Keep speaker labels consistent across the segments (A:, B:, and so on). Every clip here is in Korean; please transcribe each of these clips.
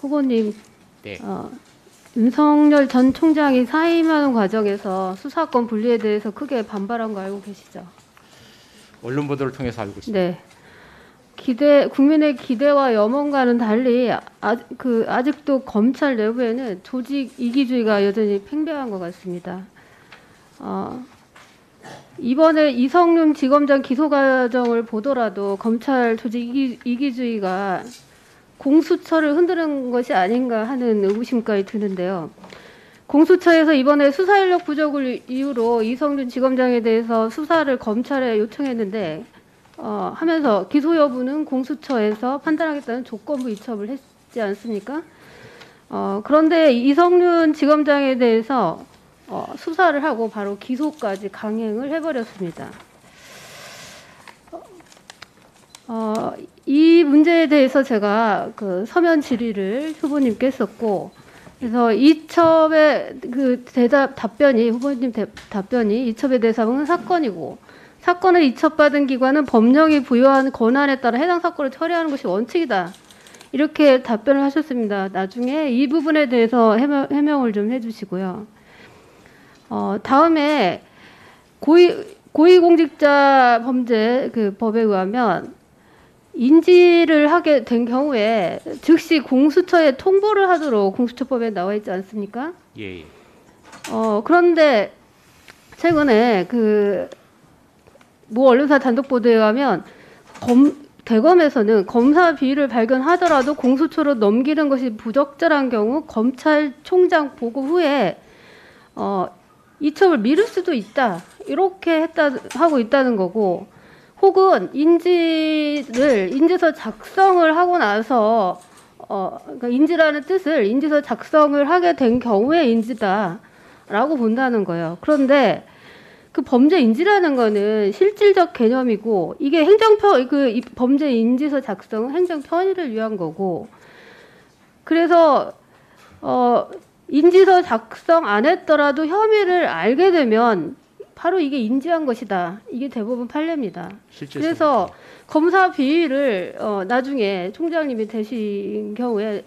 A: 후보님,
B: 네.
A: 윤석열 전 총장이 사임하는 과정에서 수사권 분리에 대해서 크게 반발한 거 알고 계시죠?
B: 언론 보도를 통해서 알고 있습니다.
A: 네. 국민의 기대와 염원과는 달리 아직도 검찰 내부에는 조직 이기주의가 여전히 팽배한 것 같습니다. 이번에 이성윤 지검장 기소 과정을 보더라도 검찰 조직 이기주의가 공수처를 흔드는 것이 아닌가 하는 의구심까지 드는데요. 공수처에서 이번에 수사 인력 부족을 이유로 이성윤 지검장에 대해서 수사를 검찰에 요청했는데 하면서 기소 여부는 공수처에서 판단하겠다는 조건부 이첩을 했지 않습니까? 그런데 이성윤 지검장에 대해서 수사를 하고 바로 기소까지 강행을 해버렸습니다. 이 문제에 대해서 제가 서면 질의를 후보님께 했었고, 그래서 이첩의 후보님 답변이 이첩에 대해서는 사건이고, 사건을 이첩받은 기관은 법령이 부여한 권한에 따라 해당 사건을 처리하는 것이 원칙이다. 이렇게 답변을 하셨습니다. 나중에 이 부분에 대해서 해명을 좀 해주시고요. 다음에 고위공직자 범죄 법에 의하면 인지를 하게 된 경우에 즉시 공수처에 통보를 하도록 공수처법에 나와 있지 않습니까?
B: 예.
A: 그런데 최근에 모 언론사 단독 보도에 의하면 대검에서는 검사 비위를 발견하더라도 공수처로 넘기는 것이 부적절한 경우 검찰총장 보고 후에 이첩을 미룰 수도 있다. 이렇게 하고 있다는 거고, 혹은 인지서 작성을 하고 나서 그러니까 인지라는 뜻을 인지서 작성을 하게 된 경우에 인지다라고 본다는 거예요. 그런데 그 범죄 인지라는 거는 실질적 개념이고, 이게 범죄 인지서 작성은 행정 편의를 위한 거고, 그래서 인지서 작성 안 했더라도 혐의를 알게 되면 바로 이게 인지한 것이다. 이게 대부분 판례입니다. 그래서 검사 비위를 나중에 총장님이 되신 경우에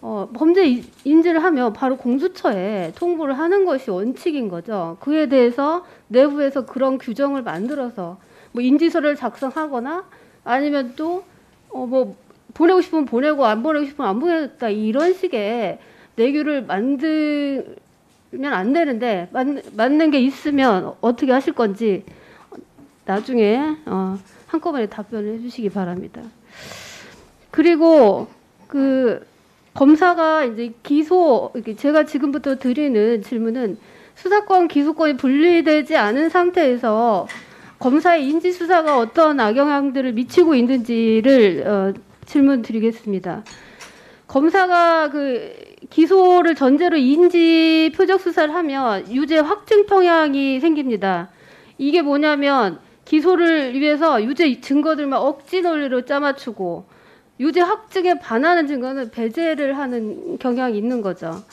A: 범죄 인지를 하면 바로 공수처에 통보를 하는 것이 원칙인 거죠. 그에 대해서 내부에서 그런 규정을 만들어서 뭐 인지서를 작성하거나 아니면 또 보내고 싶으면 보내고 안 보내고 싶으면 안 보냈다, 이런 식의 내규를 만들면 안 되는데, 맞는 게 있으면 어떻게 하실 건지 나중에 한꺼번에 답변을 해주시기 바랍니다. 그리고 검사가 이제 제가 지금부터 드리는 질문은 수사권 기소권이 분리되지 않은 상태에서 검사의 인지 수사가 어떤 악영향들을 미치고 있는지를 질문 드리겠습니다. 검사가 기소를 전제로 인지 표적 수사를 하면 유죄 확증 평양이 생깁니다. 이게 뭐냐면 기소를 위해서 유죄 증거들만 억지 논리로 짜맞추고 유죄 확증에 반하는 증거는 배제를 하는 경향이 있는 거죠.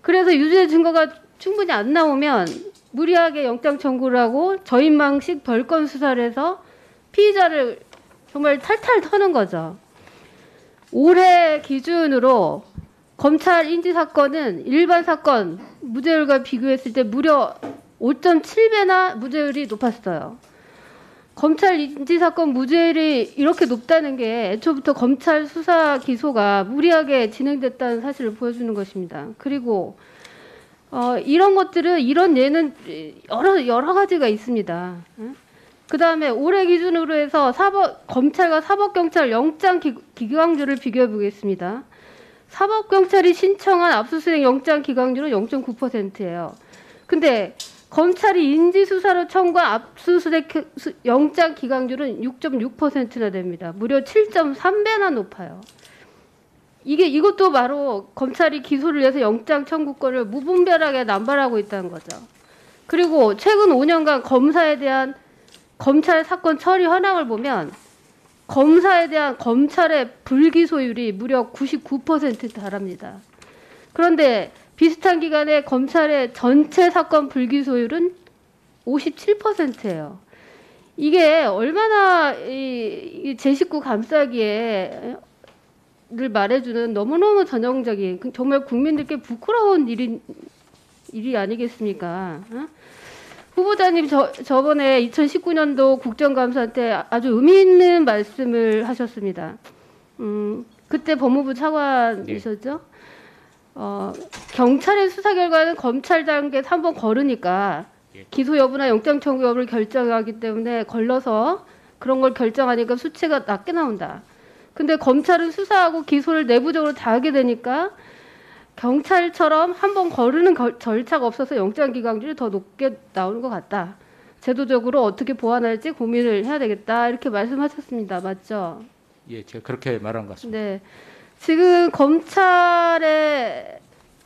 A: 그래서 유죄 증거가 충분히 안 나오면 무리하게 영장 청구를 하고 저인망식 별건 수사를 해서 피의자를 정말 탈탈 터는 거죠. 올해 기준으로 검찰 인지 사건은 일반 사건 무죄율과 비교했을 때 무려 5.7배나 무죄율이 높았어요. 검찰 인지 사건 무죄율이 이렇게 높다는 게 애초부터 검찰 수사 기소가 무리하게 진행됐다는 사실을 보여주는 것입니다. 그리고 이런 예는 여러 가지가 있습니다. 그 다음에 올해 기준으로 해서 검찰과 사법경찰 영장 기각률을 비교해 보겠습니다. 사법경찰이 신청한 압수수색 영장 기각률은 0.9%예요. 근데 검찰이 인지수사로 청구한 압수수색 영장 기각률은 6.6%나 됩니다. 무려 7.3배나 높아요. 이것도 바로 검찰이 기소를 위해서 영장 청구권을 무분별하게 남발하고 있다는 거죠. 그리고 최근 5년간 검사에 대한 검찰 사건 처리 현황을 보면 검사에 대한 검찰의 불기소율이 무려 99%에 달합니다. 그런데 비슷한 기간에 검찰의 전체 사건 불기소율은 57%예요. 이게 얼마나 제 식구 감싸기에 를 말해주는 너무너무 전형적인 정말 국민들께 부끄러운 일이 아니겠습니까? 어? 후보자님 저번에 2019년도 국정감사 때 아주 의미 있는 말씀을 하셨습니다. 그때 법무부 차관이셨죠? 경찰의 수사 결과는 검찰 단계에서 한번 거르니까 기소 여부나 영장 청구 여부를 결정하기 때문에 걸러서 그런 걸 결정하니까 수치가 낮게 나온다. 근데 검찰은 수사하고 기소를 내부적으로 다 하게 되니까 경찰처럼 한번 거르는 절차가 없어서 영장 기각률이 더 높게 나오는 것 같다. 제도적으로 어떻게 보완할지 고민을 해야 되겠다. 이렇게 말씀하셨습니다. 맞죠?
B: 예, 제가 그렇게 말한 것 같습니다.
A: 네. 지금 검찰의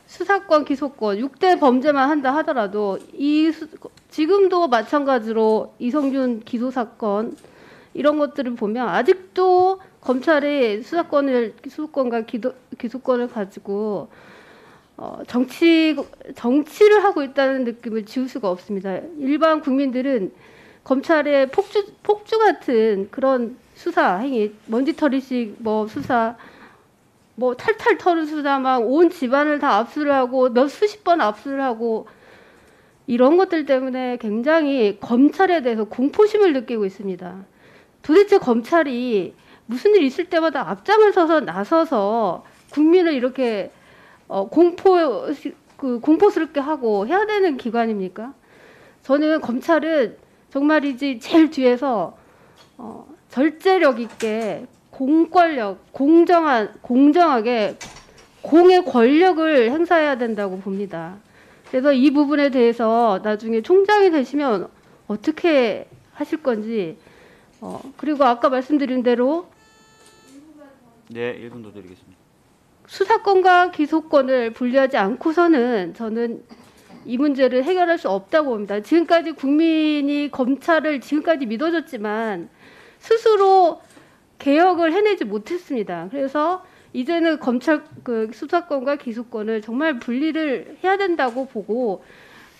A: 수사권, 기소권, 6대 범죄만 한다 하더라도 지금도 마찬가지로 이성균 기소 사건 이런 것들을 보면 아직도 검찰이 기소권과 기소권을 가지고 정치를 하고 있다는 느낌을 지울 수가 없습니다. 일반 국민들은 검찰의 폭주 같은 그런 수사 행위, 먼지털이식 수사, 탈탈 털은 수사, 막 온 집안을 다 압수를 하고 수십 번 압수를 하고 이런 것들 때문에 굉장히 검찰에 대해서 공포심을 느끼고 있습니다. 도대체 검찰이 무슨 일 있을 때마다 앞장을 서서 나서서 국민을 이렇게 공포스럽게 하고 해야 되는 기관입니까? 저는 검찰은 정말이지 제일 뒤에서 절제력 있게 공권력, 공정하게 공의 권력을 행사해야 된다고 봅니다. 그래서 이 부분에 대해서 나중에 총장이 되시면 어떻게 하실 건지 그리고 아까 말씀드린 대로
C: 네, 1분 더 드리겠습니다.
A: 수사권과 기소권을 분리하지 않고서는 저는 이 문제를 해결할 수 없다고 봅니다. 지금까지 국민이 검찰을 지금까지 믿어줬지만 스스로 개혁을 해내지 못했습니다. 그래서 이제는 검찰 수사권과 기소권을 정말 분리를 해야 된다고 보고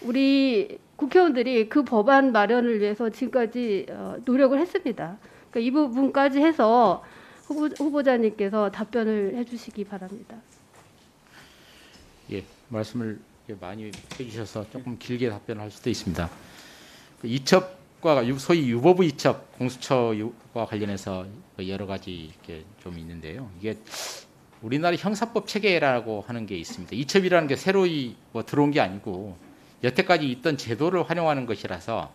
A: 우리 국회의원들이 그 법안 마련을 위해서 지금까지 노력을 했습니다. 그러니까 이 부분까지 해서 후보자님께서 답변을 해주시기 바랍니다.
B: 예, 말씀을 많이 해주셔서 조금 길게 답변할 수도 있습니다. 이첩과 소위 유보부 이첩 공수처와 관련해서 여러 가지 이렇게 좀 있는데요. 이게 우리나라 형사법 체계라고 하는 게 있습니다. 이첩이라는 게 새로이 들어온 게 아니고 여태까지 있던 제도를 활용하는 것이라서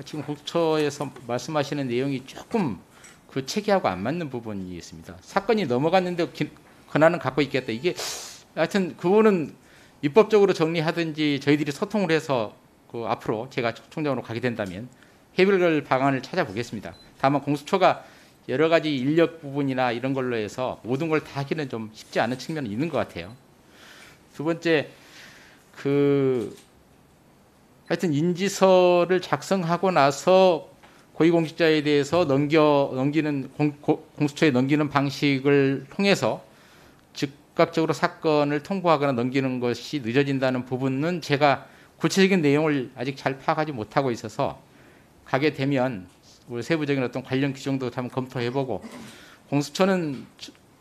B: 지금 공수처에서 말씀하시는 내용이 조금 그 체계하고 안 맞는 부분이 있습니다. 사건이 넘어갔는데 권한은 갖고 있겠다. 이게 하여튼 그거는 입법적으로 정리하든지 저희들이 소통을 해서 앞으로 제가 총장으로 가게 된다면 해결 방안을 찾아보겠습니다. 다만 공수처가 여러 가지 인력 부분이나 이런 걸로 해서 모든 걸 다 하기는 좀 쉽지 않은 측면이 있는 것 같아요. 두 번째, 하여튼 인지서를 작성하고 나서 고위공직자에 대해서 공수처에 넘기는 방식을 통해서 즉각적으로 사건을 통보하거나 넘기는 것이 늦어진다는 부분은 제가 구체적인 내용을 아직 잘 파악하지 못하고 있어서 가게 되면 세부적인 어떤 관련 규정도 한번 검토해보고 공수처는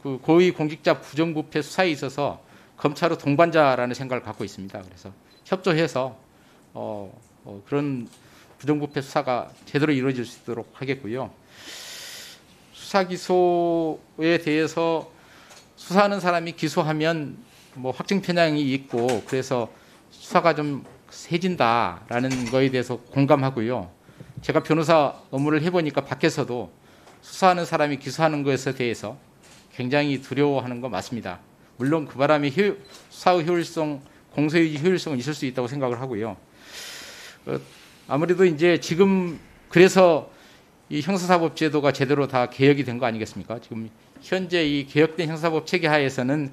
B: 그 고위공직자 부정부패 수사에 있어서 검찰의 동반자라는 생각을 갖고 있습니다. 그래서 협조해서 그런 부정부패 수사가 제대로 이루어질 수 있도록 하겠고요. 수사 기소에 대해서 수사하는 사람이 기소하면 확증 편향이 있고 그래서 수사가 좀 세진다라는 거에 대해서 공감하고요. 제가 변호사 업무를 해보니까 밖에서도 수사하는 사람이 기소하는 것에 대해서 굉장히 두려워하는 거 맞습니다. 물론 그 바람에 수사의 효율성, 공소유지 효율성은 있을 수 있다고 생각을 하고요. 아무래도 이제 지금 그래서 이 형사사법 제도가 제대로 다 개혁이 된 거 아니겠습니까? 지금 현재 이 개혁된 형사사법 체계 하에서는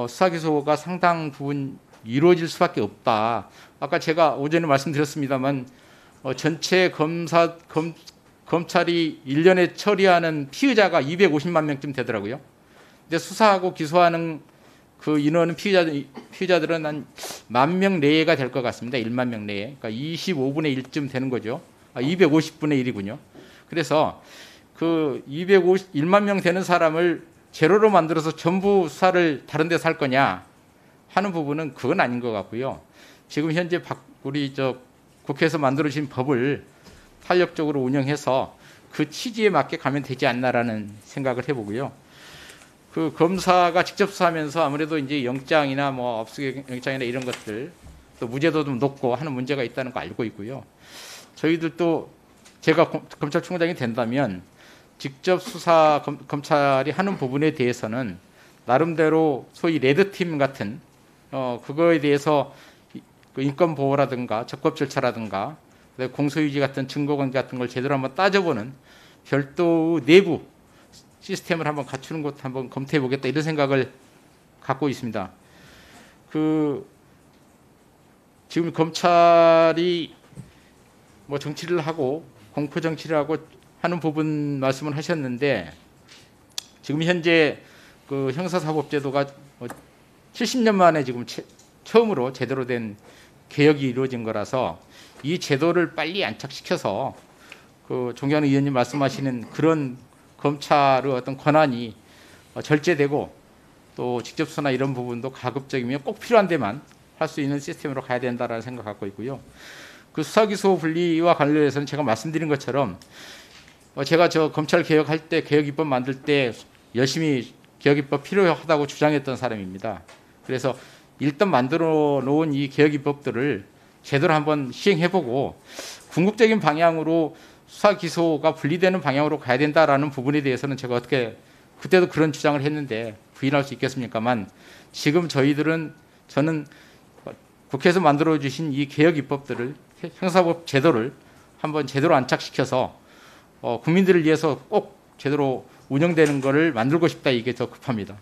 B: 수사 기소가 상당 부분 이루어질 수밖에 없다. 아까 제가 오전에 말씀드렸습니다만 전체 검찰이 1년에 처리하는 피의자가 250만 명쯤 되더라고요. 근데 수사하고 기소하는 그 인원은 피의자들은 한 10,000명 내외가 될 것 같습니다. 10,000명 내외. 그러니까 25분의 1쯤 되는 거죠. 250분의 1이군요. 그래서 그 251만 명 되는 사람을 제로로 만들어서 전부 수사를 다른 데서 할 거냐 하는 부분은 그건 아닌 것 같고요. 지금 현재 우리 국회에서 만들어진 법을 탄력적으로 운영해서 그 취지에 맞게 가면 되지 않나라는 생각을 해보고요. 그 검사가 직접 수사하면서 아무래도 이제 영장이나 뭐 압수수색 영장이나 이런 것들 또 무죄도 좀 높고 하는 문제가 있다는 거 알고 있고요. 저희들도 제가 검찰총장이 된다면 직접 수사 검찰이 하는 부분에 대해서는 나름대로 소위 레드팀 같은 그거에 대해서 그 인권 보호라든가 적법 절차라든가 공소유지 같은 증거관계 같은 걸 제대로 한번 따져보는 별도의 내부 시스템을 한번 갖추는 것도 한번 검토해 보겠다 이런 생각을 갖고 있습니다. 지금 검찰이 뭐 정치를 하고 공포 정치를 하고 하는 부분 말씀을 하셨는데 지금 현재 그 형사사법제도가 70년 만에 지금 처음으로 제대로 된 개혁이 이루어진 거라서 이 제도를 빨리 안착시켜서 그 존경하는 의원님 말씀하시는 그런 검찰의 어떤 권한이 절제되고 또 직접 수사나 이런 부분도 가급적이면 꼭 필요한 데만 할 수 있는 시스템으로 가야 된다라는 생각 갖고 있고요. 그 수사기소 분리와 관련해서는 제가 말씀드린 것처럼 제가 검찰 개혁할 때 개혁 입법 만들 때 열심히 개혁 입법 필요하다고 주장했던 사람입니다. 그래서 일단 만들어 놓은 이 개혁 입법들을 제대로 한번 시행해보고 궁극적인 방향으로 수사 기소가 분리되는 방향으로 가야 된다라는 부분에 대해서는 제가 어떻게 그때도 그런 주장을 했는데 부인할 수 있겠습니까만 지금 저는 국회에서 만들어 주신 이 개혁 입법들을 형사법 제도를 한번 제대로 안착시켜서 국민들을 위해서 꼭 제대로 운영되는 것을 만들고 싶다 이게 더 급합니다.